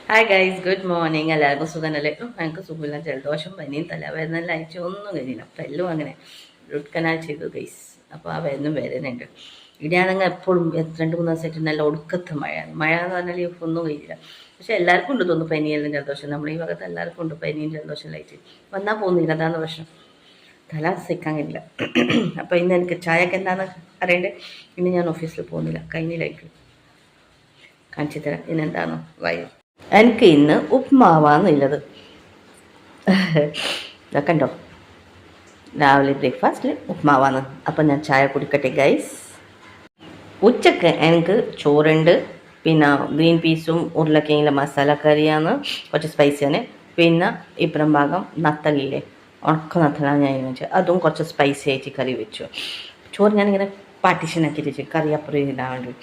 Hi guys, good morning. എല്ലാവർക്കും സുഖമല്ലേ? ഞങ്ങൾക്ക് സുഖമില്ല, ജലദോഷം, പനിയും, തലവേദന അയച്ചു ഒന്നും കഴിഞ്ഞില്ല. അപ്പം എല്ലാം അങ്ങനെ റൂട്ട് കനാൽ ചെയ്തു ഗൈസ്. അപ്പോൾ ആ വേദന വേദനയുണ്ട്. ഇവിടെയാണെങ്കിൽ എപ്പോഴും 2-3 ദിവസമായിട്ട് നല്ല ഒടുക്കത്തെ മഴയാണ്. മഴ എന്ന് പറഞ്ഞാൽ ഒന്നും കഴിഞ്ഞില്ല. പക്ഷെ എല്ലാവർക്കും ഉണ്ട് തോന്നുന്നു പനിയെല്ലാം ജലദോഷം. നമ്മൾ ഈ ഭാഗത്ത് എല്ലാവർക്കും ഉണ്ട് പനിയും ജലദോഷം ലൈറ്റ്. വന്നാൽ പോകുന്നില്ല, അതാണ് പ്രശ്നം. തല സഹിക്കാൻ കഴിയില്ല. അപ്പോൾ ഇന്ന് എനിക്ക് ചായക്ക് എന്താണെന്ന് അറിയണ്ടേ. ഇന്ന് ഞാൻ ഓഫീസിൽ പോകുന്നില്ല, കഴിഞ്ഞില്ലായിരിക്കും. കാണിച്ചു തരാം ഇന്നെന്താണോ വൈകി. എനിക്ക് ഇന്ന് ഉപ്മാവാന്നുള്ളത്. കണ്ടോ, രാവിലെ ബ്രേക്ക്ഫാസ്റ്റിൽ ഉപ്മാവാണ്. അപ്പം ഞാൻ ചായ കുടിക്കട്ടെ ഗൈസ്. ഉച്ചക്ക് എനിക്ക് ചോറുണ്ട്, പിന്നെ ഗ്രീൻ പീസും ഉരുളക്കിഴങ്ങിലെ മസാല കറിയാണ്, കുറച്ച് സ്പൈസിയാണ്. പിന്നെ ഇപ്പുറം ഭാഗം നത്തലില്ലേ, ഉണക്ക നത്തലാണ് ഞാൻ വെച്ചത്, അതും കുറച്ച് സ്പൈസി ആയിട്ട് കറി വെച്ചു. ചോറ് ഞാനിങ്ങനെ പാർട്ടീഷൻ ആക്കിയിട്ട് വെച്ചു, കറി അപ്പുറം ഇടാൻ വേണ്ടി.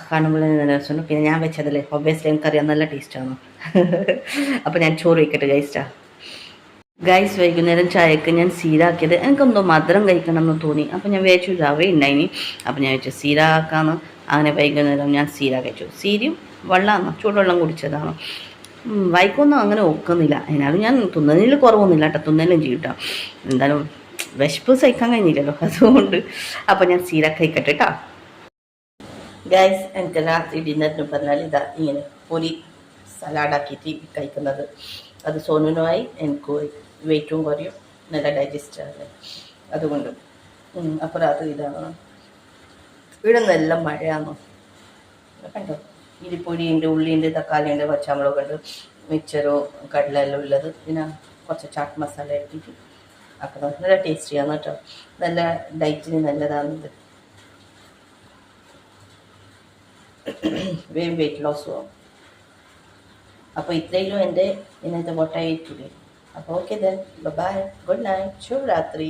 കാണുമ്പോൾ നല്ല രസമുണ്ട്. പിന്നെ ഞാൻ വെച്ചതല്ലേ, ഒബ്വിയസ്ലി എനിക്കറിയാം നല്ല ടേസ്റ്റാണ്. അപ്പോൾ ഞാൻ ചോറ് വയ്ക്കട്ടെ ഗൈസ്റ്റാ. ഗൈസ്, വൈകുന്നേരം ചായക്ക് ഞാൻ സീരാക്കിയത്, എനിക്കെന്തോ മധുരം കഴിക്കണം എന്ന് തോന്നി. അപ്പോൾ ഞാൻ വിചാരിച്ചു റവ ഉണ്ടായിനി, അപ്പോൾ ഞാൻ വെച്ചു സീര ആക്കാമെന്ന്. അങ്ങനെ വൈകുന്നേരം ഞാൻ സീര കഴിച്ചു. സീരയും വെള്ളമാണ്, ചൂടുവെള്ളം കുടിച്ചതാണ്. വൈക്കൊന്നും അങ്ങനെ ഒക്കുന്നില്ല. അതിനാലും ഞാൻ തിന്നതിൽ കുറവൊന്നുമില്ല കേട്ടോ, തിന്നലും ചെയ്യട്ടോ. എന്തായാലും വിശപ്പ് സഹിക്കാൻ കഴിഞ്ഞില്ലല്ലോ, അതുകൊണ്ട്. അപ്പോൾ ഞാൻ സീര കഴിക്കട്ടെ കേട്ടോ ഗൈസ്. എനിക്ക് രാത്രി ഡിന്നറിന് പറഞ്ഞാൽ ഇതാ ഇങ്ങനെ പൊരി സലാഡാക്കിയിട്ട് കഴിക്കുന്നത്. അത് സോനുനുമായി എനിക്ക് വെയിറ്റും കുറയും, നല്ല ഡൈജസ്റ്റ് ആകും. അതുകൊണ്ട് അപ്പോൾ രാത്രി ഇതാണ്. ഇവിടെ നിന്നെല്ലാം മഴയാണോ കണ്ടോ. ഇരിപ്പൊടിയുണ്ട്, ഉള്ളിയുണ്ട്, തക്കാളിയുണ്ട്, പച്ചമുളകുണ്ട്, മിക്സറോ കടലെല്ലാം ഉള്ളത്. പിന്നെ കുറച്ച് ചാട്ട് മസാല ഇട്ടിട്ട് അപ്പോൾ നല്ല ടേസ്റ്റിയാണ് കേട്ടോ. നല്ല ഡയറ്റിന് നല്ലതാണിത്. വേഗം വെയിറ്റ് ലോസ് ആവും. അപ്പോൾ ഇത്രയും എൻ്റെ ഇന്നത്തെ വോട്ടായിട്ടുണ്ട്. അപ്പോൾ okay then, bye, good night, ശുഭരാത്രി.